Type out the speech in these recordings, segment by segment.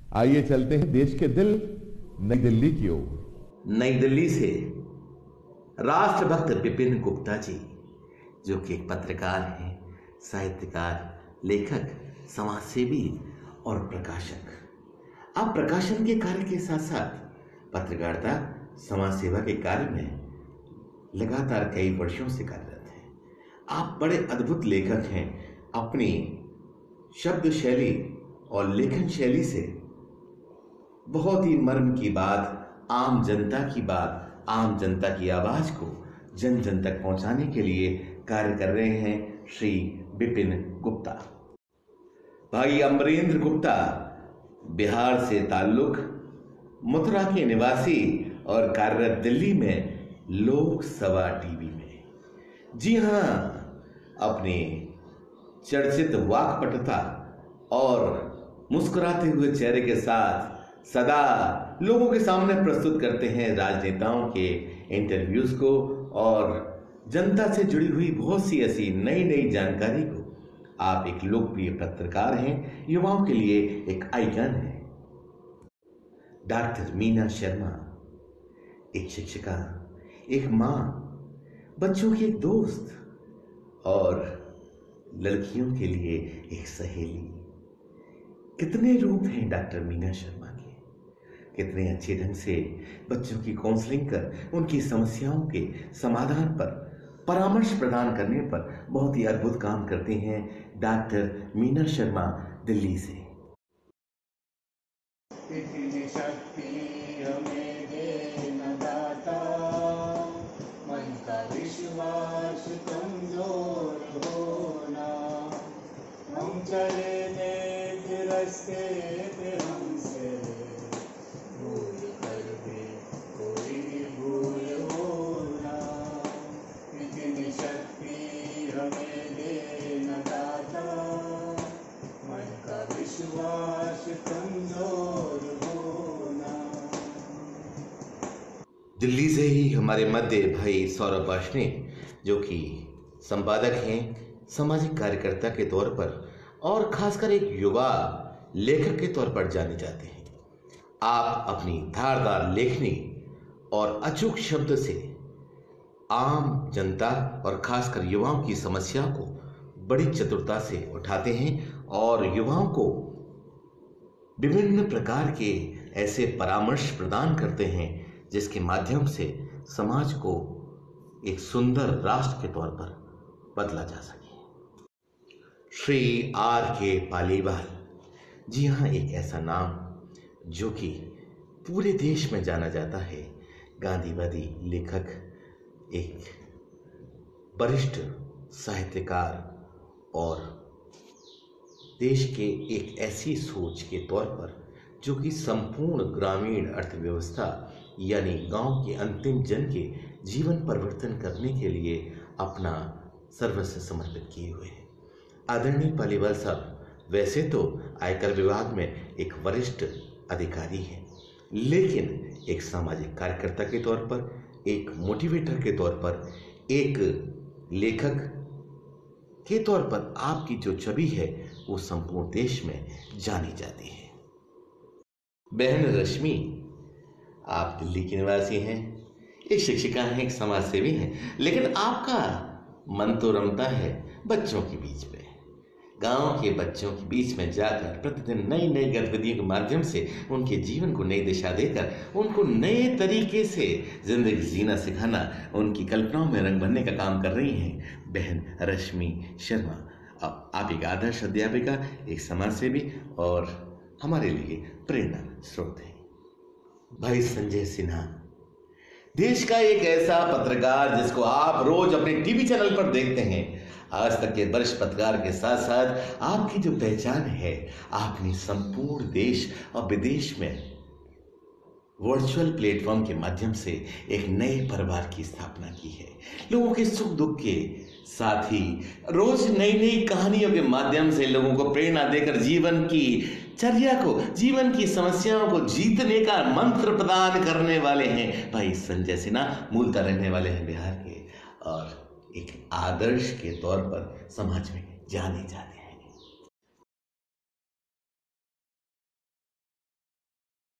आइए चलते हैं देश के दिल नई दिल्ली की ओर। नई दिल्ली से राष्ट्रभक्त बिपिन गुप्ता जी, जो कि एक पत्रकार हैं, साहित्यकार, लेखक, समाजसेवी और प्रकाशक। आप प्रकाशन के कार्य के साथ साथ पत्रकारिता, समाज सेवा के कार्य में लगातार कई वर्षों से कार्यरत हैं। आप बड़े अद्भुत लेखक हैं। अपनी शब्द शैली और लेखन शैली से बहुत ही मर्म की बात, आम जनता की बात, आम जनता की आवाज को जन जन तक पहुंचाने के लिए कार्य कर रहे हैं श्री बिपिन गुप्ता। भाई अमरेंद्र गुप्ता बिहार से ताल्लुक, मथुरा के निवासी और कार्यरत दिल्ली में लोकसभा टीवी में। जी हां, अपने चर्चित वाक्पटुता और मुस्कुराते हुए चेहरे के साथ सदा लोगों के सामने प्रस्तुत करते हैं राजनेताओं के इंटरव्यूज को और जनता से जुड़ी हुई बहुत सी ऐसी नई नई जानकारी को। आप एक लोकप्रिय पत्रकार हैं, युवाओं के लिए एक आइकन है। डॉक्टर मीना शर्मा एक शिक्षिका, एक मां, बच्चों की एक दोस्त और लड़कियों के लिए एक सहेली। कितने रूप हैं डॉक्टर मीना शर्मा के। कितने अच्छे ढंग से बच्चों की काउंसलिंग कर उनकी समस्याओं के समाधान पर परामर्श प्रदान करने पर बहुत ही अद्भुत काम करते हैं डॉक्टर मीना शर्मा दिल्ली से। इतनी शक्ति हमें दे न दाता, मन का विश्वास कमजोर होना। हम चले नेक रास्ते पे, हमसे भूल कर भी कोई भूल होना। इतनी शक्ति हमें दे न दाता, मन का विश्वास कमजोर होना। दिल्ली से ही हमारे मध्य भाई सौरभ वार्ष्णेय, जो कि संपादक हैं, सामाजिक कार्यकर्ता के तौर पर और खासकर एक युवा लेखक के तौर पर जाने जाते हैं। आप अपनी धारदार लेखनी और अचूक शब्द से आम जनता और खासकर युवाओं की समस्या को बड़ी चतुरता से उठाते हैं और युवाओं को विभिन्न प्रकार के ऐसे परामर्श प्रदान करते हैं जिसके माध्यम से समाज को एक सुंदर राष्ट्र के तौर पर बदला जा सके। श्री R.K. पालीवाल, जी हाँ, एक ऐसा नाम जो कि पूरे देश में जाना जाता है। गांधीवादी लेखक, एक वरिष्ठ साहित्यकार और देश के एक ऐसी सोच के तौर पर जो कि संपूर्ण ग्रामीण अर्थव्यवस्था यानी गांव के अंतिम जन के जीवन परिवर्तन करने के लिए अपना सर्वस्व समर्पित किए हुए हैं। आदरणीय पालीवाल साहब वैसे तो आयकर विभाग में एक वरिष्ठ अधिकारी हैं, लेकिन एक सामाजिक कार्यकर्ता के तौर पर, एक मोटिवेटर के तौर पर, एक लेखक के तौर पर आपकी जो छवि है वो संपूर्ण देश में जानी जाती है। बहन रश्मि, आप दिल्ली की निवासी हैं, एक शिक्षिका हैं, एक समाजसेवी हैं, लेकिन आपका मन तो रमता है बच्चों के बीच में। गांव के बच्चों के बीच में जाकर प्रतिदिन नई नई गतिविधियों के माध्यम से उनके जीवन को नई दिशा देकर उनको नए तरीके से जिंदगी जीना सिखाना, उनकी कल्पनाओं में रंग भरने का काम कर रही हैं बहन रश्मि शर्मा। अब आप एक आदर्श अध्यापिका, एक समाजसेवी और हमारे लिए प्रेरणा स्रोत हैं। भाई संजय सिन्हा, देश का एक ऐसा पत्रकार जिसको आप रोज अपने टीवी चैनल पर देखते हैं। आज तक के वरिष्ठ पत्रकार के साथ साथ आपकी जो पहचान है, आपने संपूर्ण देश और विदेश में वर्चुअल प्लेटफॉर्म के माध्यम से एक नए परिवार की स्थापना की है। लोगों के सुख दुख के साथ ही रोज नई नई कहानियों के माध्यम से लोगों को प्रेरणा देकर जीवन की चर्या को, जीवन की समस्याओं को जीतने का मंत्र प्रदान करने वाले हैं भाई संजय सिन्हा। मूलतः रहने वाले हैं बिहार के और एक आदर्श के तौर पर समाज में जाने जाते हैं।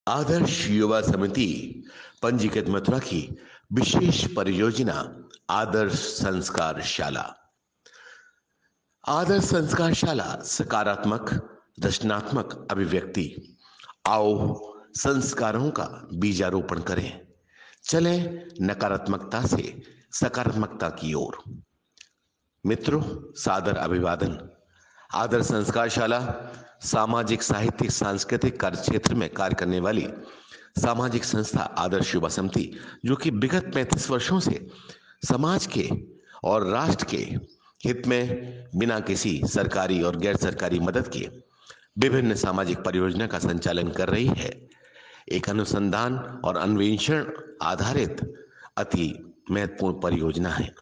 आदर्श युवा समिति पंजीकृत मथुरा की विशेष परियोजना आदर्श संस्कार शाला। आदर्श संस्कार शाला सकारात्मक रचनात्मक अभिव्यक्ति। आओ संस्कारों का बीजारोपण करें, चलें नकारात्मकता से सकारात्मकता की ओर। मित्रों, सादर अभिवादन। आदर्श संस्कार शाला सामाजिक साहित्यिक सांस्कृतिक कार्य क्षेत्र में कार्य करने वाली सामाजिक संस्था आदर्श युवा समिति, जो कि विगत 35 वर्षों से समाज के और राष्ट्र के हित में बिना किसी सरकारी और गैर सरकारी मदद के विभिन्न सामाजिक परियोजना का संचालन कर रही है। एक अनुसंधान और अन्वेषण आधारित अति महत्वपूर्ण परियोजना है।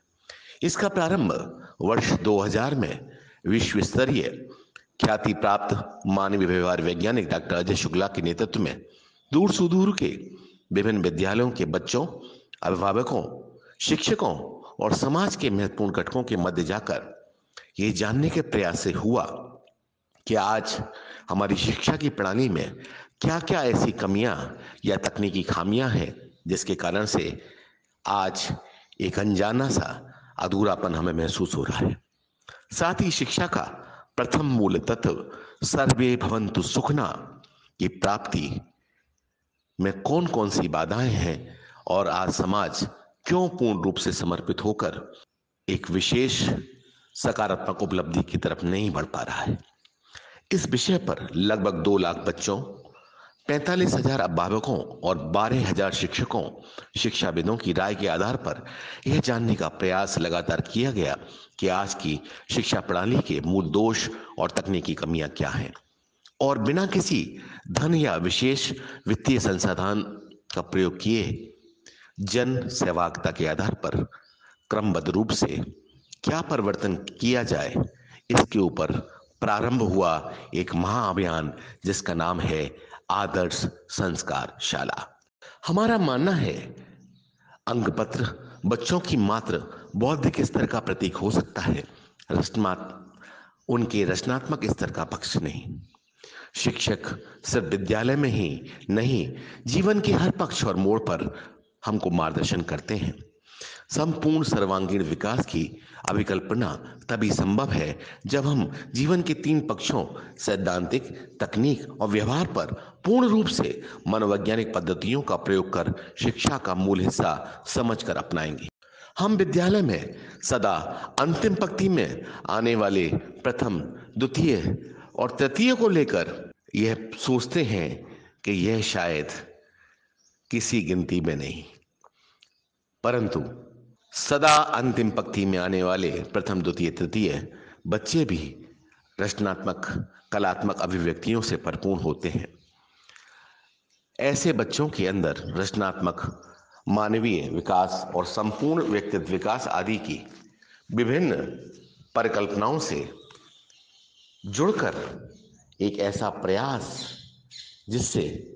इसका प्रारंभ वर्ष 2000 में विश्व स्तरीय ख्याति प्राप्त मानवीय व्यवहार वैज्ञानिक डॉक्टर अजय शुक्ला के नेतृत्व में दूर सुदूर के विभिन्न विद्यालयों के बच्चों, अभिभावकों, शिक्षकों और समाज के महत्वपूर्ण घटकों के मध्य जाकर ये जानने के प्रयास से हुआ कि आज हमारी शिक्षा की प्रणाली में क्या क्या ऐसी कमियां या तकनीकी खामियां हैं जिसके कारण से आज एक अनजाना सा अधूरापन हमें महसूस हो रहा है। साथ ही शिक्षा का प्रथम मूल तत्व सर्वे भवन्तु सुखना की प्राप्ति में कौन कौन सी बाधाएं हैं और आज समाज क्यों पूर्ण रूप से समर्पित होकर एक विशेष सकारात्मक उपलब्धि की तरफ नहीं बढ़ पा रहा है। इस विषय पर लगभग 2 लाख बच्चों, 45,000 अभिभावकों और 12,000 शिक्षकों, शिक्षाविदों की राय के आधार पर यह जानने का प्रयास लगातार किया गया कि आज की शिक्षा प्रणाली के मूल दोष और तकनीकी कमियां क्या हैं, और बिना किसी धन या विशेष वित्तीय संसाधन का प्रयोग किए जन सहभागिता के आधार पर क्रमबद्ध रूप से क्या परिवर्तन किया जाए, इसके ऊपर प्रारंभ हुआ एक महाअभियान जिसका नाम है आदर्श संस्कार शाला। हमारा मानना है अंकपत्र बच्चों की मात्र बौद्धिक स्तर का प्रतीक हो सकता है, उनके रचनात्मक स्तर का पक्ष नहीं। शिक्षक सिर्फ विद्यालय में ही नहीं, जीवन के हर पक्ष और मोड़ पर हमको मार्गदर्शन करते हैं। संपूर्ण सर्वांगीण विकास की अभिकल्पना तभी संभव है जब हम जीवन के 3 पक्षों सैद्धांतिक, तकनीक और व्यवहार पर पूर्ण रूप से मनोवैज्ञानिक पद्धतियों का प्रयोग कर शिक्षा का मूल हिस्सा समझकर अपनाएंगे। हम विद्यालय में सदा अंतिम पंक्ति में आने वाले प्रथम, द्वितीय और तृतीय को लेकर यह सोचते हैं कि यह शायद किसी गिनती में नहीं, परंतु सदा अंतिम पंक्ति में आने वाले प्रथम, द्वितीय, तृतीय बच्चे भी रचनात्मक, कलात्मक अभिव्यक्तियों से परिपूर्ण होते हैं। ऐसे बच्चों के अंदर रचनात्मक, मानवीय विकास और संपूर्ण व्यक्तित्व विकास आदि की विभिन्न परिकल्पनाओं से जुड़कर एक ऐसा प्रयास जिससे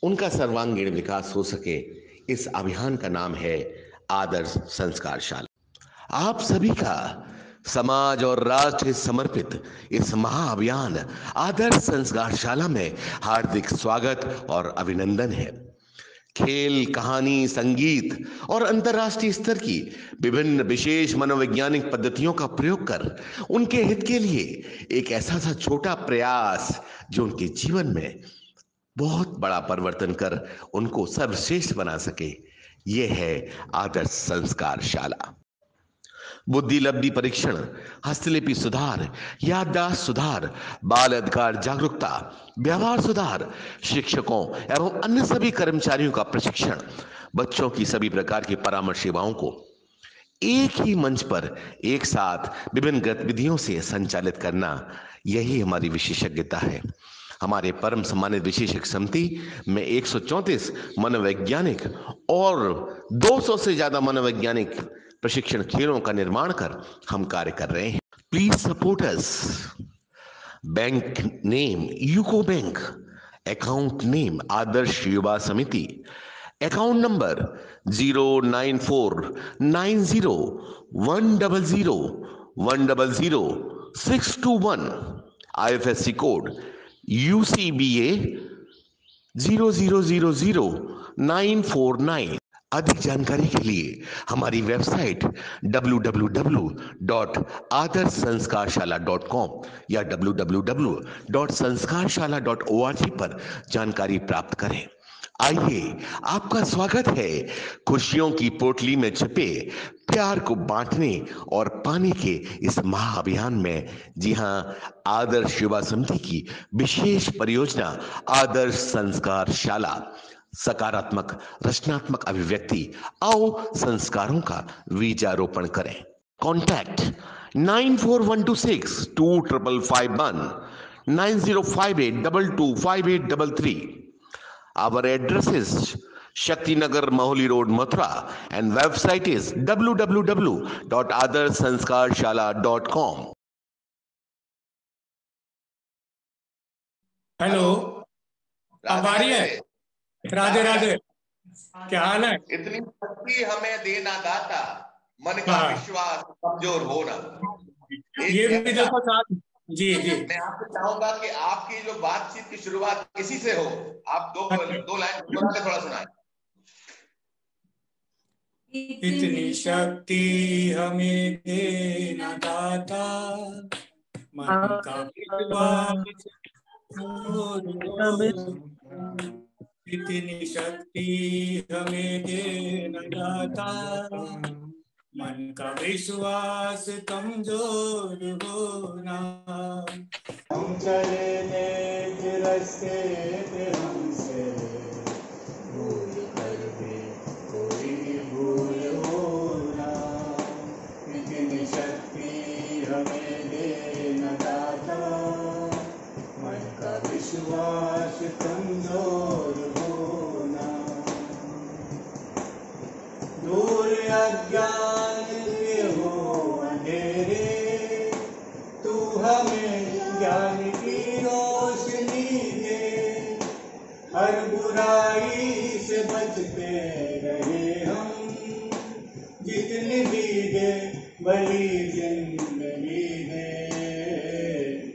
उनका सर्वांगीण विकास हो सके, इस अभियान का नाम है आदर्श संस्कार शाला। आप सभी का समाज और राष्ट्र समर्पित इस महाअभियान आदर्श संस्कार शाला में हार्दिक स्वागत और अभिनंदन है। खेल, कहानी, संगीत और अंतर्राष्ट्रीय स्तर की विभिन्न विशेष मनोवैज्ञानिक पद्धतियों का प्रयोग कर उनके हित के लिए एक ऐसा सा छोटा प्रयास जो उनके जीवन में बहुत बड़ा परिवर्तन कर उनको सर्वश्रेष्ठ बना सके, यह है आदर्श संस्कार शाला। बुद्धि लब्धि परीक्षण, हस्तलिपि सुधार, याददाश्त सुधार, बाल अधिकार जागरूकता, व्यवहार सुधार, शिक्षकों एवं अन्य सभी कर्मचारियों का प्रशिक्षण, बच्चों की सभी प्रकार की परामर्श सेवाओं को एक ही मंच पर एक साथ विभिन्न गतिविधियों से संचालित करना, यही हमारी विशेषज्ञता है। हमारे परम सम्मानित विशेषज्ञ समिति में 134 मनोवैज्ञानिक और 200 से ज्यादा मनोवैज्ञानिक प्रशिक्षण खेलों का निर्माण कर हम कार्य कर रहे हैं। Please support us. Bank name UCO bank, account name Adarsh Yuva Samiti, account number 09490100100 621, IFSC code UCBA 00000949। अधिक जानकारी के लिए हमारी वेबसाइट www.adarshsanskarshala.com या www.sanskarshala.org पर जानकारी प्राप्त करें। आइए, आपका स्वागत है खुशियों की पोटली में छिपे प्यार को बांटने और पाने के इस महाअभियान में। जी हां, आदर्श युवा समिति की विशेष परियोजना आदर्श संस्कार शाला, सकारात्मक रचनात्मक अभिव्यक्ति। आओ संस्कारों का बीजारोपण करें। Contact 9412625551 9058225833। Our address is Shaktinagar, Maholi Road, Mathura, and website is www.adarshsanskarshala.com. Hello, अब आ रही है? राधे राधे, क्या हाल है? इतनी शक्ति हमें देना दाता, मन का हाँ। विश्वास कमजोर होना। ये भी देखो साथ। जी जी, मैं आपसे चाहूंगा कि आपकी जो बातचीत की शुरुआत इसी से हो। आप दो लाइन थोड़ा सुनाएं। इतनी शक्ति हमें देना दाता, मन का विश्वास इतनी शक्ति हमें देना दाता, मन का विश्वास कमजोर होना। हम चले नेक रास्ते पे, हमसे भूल कर भी कोई भूल होना। इतनी शक्ति हमें देना दाता, मन का विश्वास कमजोर होना। दूर अज्ञान के हो अंधेरे, तू हमें ज्ञान की रोशनी दे। हर बुराई से बचते रहे हम, जितनी भी दे भली जिंदगी दे।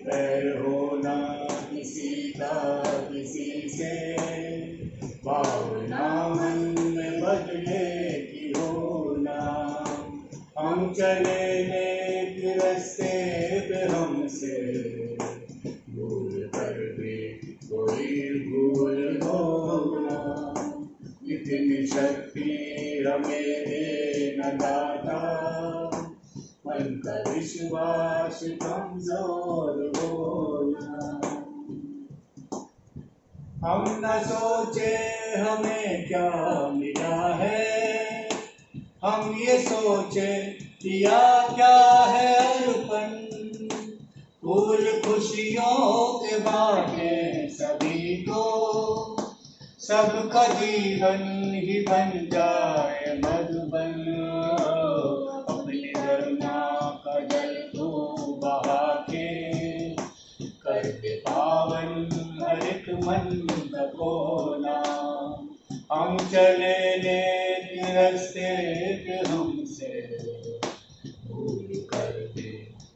पैर होना किसी का किसी से, भावना मन में बदले की होना। हम चले नेक रास्ते पे, हमसे भूल कर भी कोई भूल होना। इतनी शक्ति हमें देना दाता, मन का विश्वास कमजोर होना। हम न सोचे हमें क्या मिला है, हम ये सोचे किया क्या है अर्पण। फूल खुशियों के बाटे सभी को, सबका जीवन ही बन जाए मधुबन। अपनी करुणा का जल तू बहा के, कर दे पावन हर एक मन का कोना। हम चले नेक रास्ते पे, हमसे भूल कर दे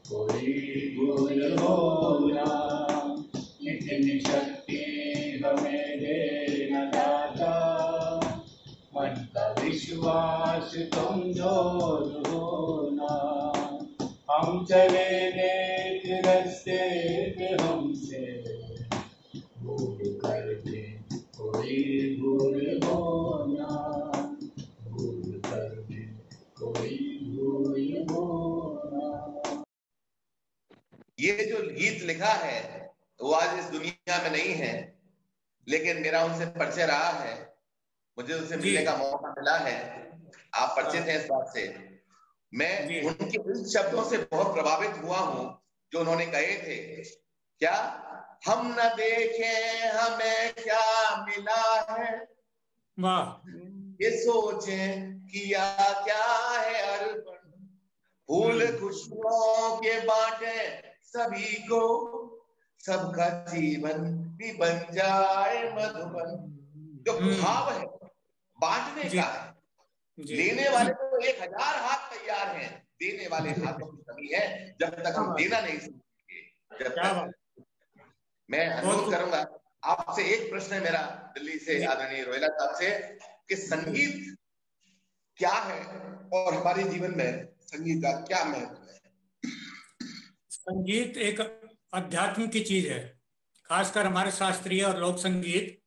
कोई भूल होना। इतनी शक्ति हमें देना दाता, मन का विश्वास कमजोर होना। हम चले नेक रास्ते पे, हमसे भूल कर दे कोई भूल होना। भूल कर दे कोई भूल होना। ये जो गीत लिखा है वो आज इस दुनिया में नहीं है, लेकिन मेरा उनसे परिचय रहा है, मुझे उनसे मिलने का मौका मिला है। आप परिचित हैं इस बात से। मैं उनके इन शब्दों से बहुत प्रभावित हुआ हूं जो उन्होंने कहे थे। क्या हम न देखें हमें क्या मिला है, वाह, ये सोचें किया क्या है अर्पण। फूल खुशियों के बांटे सभी को, सबका जीवन भी बन जाए मधुबन। जो भाव है बांटने का है, लेने वाले तो 1000 हाथ तैयार हैं, देने वाले हाथों की कमी है जब तक हम देना नहीं सीखेंगे। जब तक मैं अनुरोध करूंगा आपसे एक प्रश्न है मेरा दिल्ली से आदरणीय रोहिला साहब से कि संगीत क्या है और हमारे जीवन में संगीत का क्या महत्व है? संगीत एक अध्यात्म की चीज है, खासकर हमारे शास्त्रीय और लोक संगीत।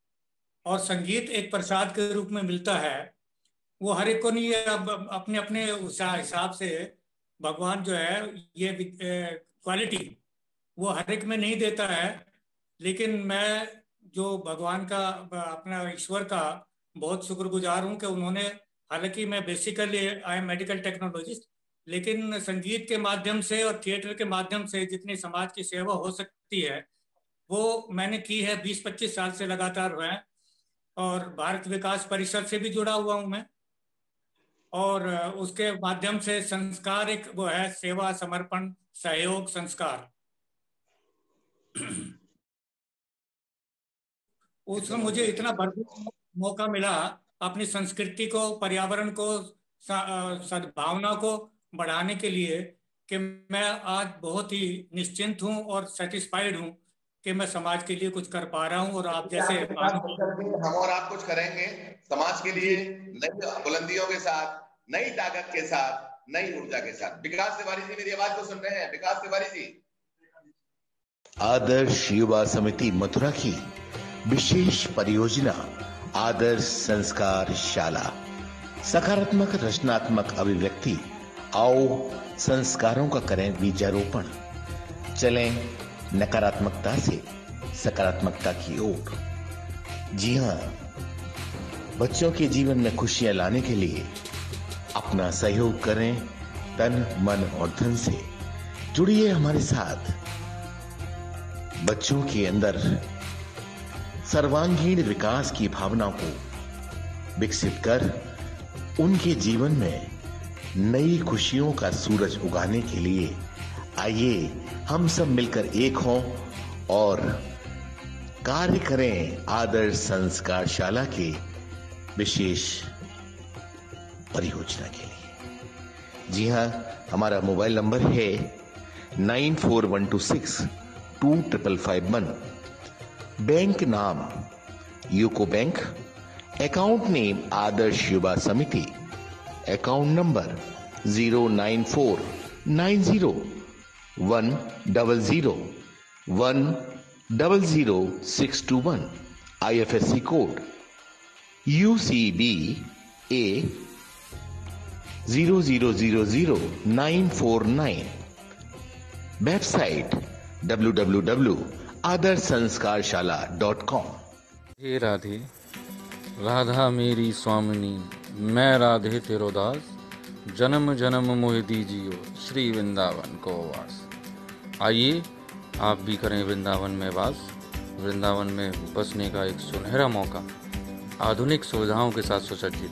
और संगीत एक प्रसाद के रूप में मिलता है। वो हर एक को नहीं, अब अपने अपने हिसाब से भगवान जो है ये क्वालिटी वो हर एक में नहीं देता है। लेकिन मैं जो भगवान का, अपना ईश्वर का बहुत शुक्रगुजार हूँ कि उन्होंने, हालांकि मैं basically I am medical technologist, लेकिन संगीत के माध्यम से और थिएटर के माध्यम से जितनी समाज की सेवा हो सकती है वो मैंने की है। 20-25 साल से लगातार है। और भारत विकास परिषद से भी जुड़ा हुआ हूँ मैं। और उसके माध्यम से संस्कार एक वो है, सेवा, समर्पण, सहयोग, संस्कार। उसमें मुझे इतना भरपूर मौका मिला अपनी संस्कृति को, पर्यावरण को, सद्भावना को बढ़ाने के लिए कि मैं आज बहुत ही निश्चिंत हूँ और सेटिस्फाइड हूँ कि मैं समाज के लिए कुछ कर पा रहा हूँ। और आप जैसे हम और आप कुछ करेंगे समाज के लिए, नई बुलंदियों के साथ, नई ताकत के साथ, नई ऊर्जा के साथ। विकास तिवारी जी मेरी आवाज को सुन रहे हैं? विकास तिवारी जी। आदर्श युवा समिति मथुरा की विशेष परियोजना आदर्श संस्कार शाला, सकारात्मक रचनात्मक अभिव्यक्ति। आओ संस्कारों का करें बीजारोपण, चलें नकारात्मकता से सकारात्मकता की ओर। जी हाँ, बच्चों के जीवन में खुशियां लाने के लिए अपना सहयोग करें तन मन और धन से। जुड़िए हमारे साथ। बच्चों के अंदर सर्वांगीण विकास की भावना को विकसित कर उनके जीवन में नई खुशियों का सूरज उगाने के लिए आइए हम सब मिलकर एक हों और कार्य करें आदर्श संस्कार शाला के विशेष परियोजना के लिए। जी हां, हमारा मोबाइल नंबर है 9412625551। बैंक नाम UCO bank, account name Adarsh Yuva Samiti, account number 0949100100621, IFSC code UCBA 0000949, website www.adarsanskarshala.com। हे राधे, राधा मेरी स्वामिनी, मैं राधे तेरो दास, जन्म जन्म मोहि दीजियो श्री वृंदावन को वास। आइए आप भी करें वृंदावन में वास। वृंदावन में बसने का एक सुनहरा मौका आधुनिक सुविधाओं के साथ सुसज्जित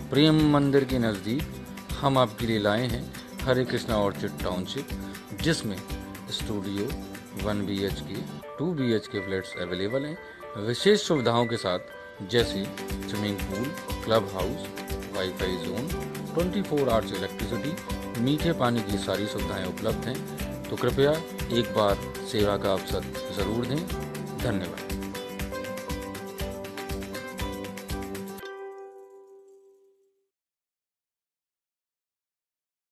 प्रेम मंदिर के नज़दीक हम आपके लिए लाए हैं हरे कृष्णा ऑर्चिड टाउनशिप, जिसमें studio 1 BHK 2 BHK flats available हैं विशेष सुविधाओं के साथ, जैसे swimming pool, club house, wifi zone, 24 hours electricity, मीठे पानी की सारी सुविधाएं उपलब्ध हैं। तो कृपया एक बार सेवा का अवसर जरूर दें। धन्यवाद।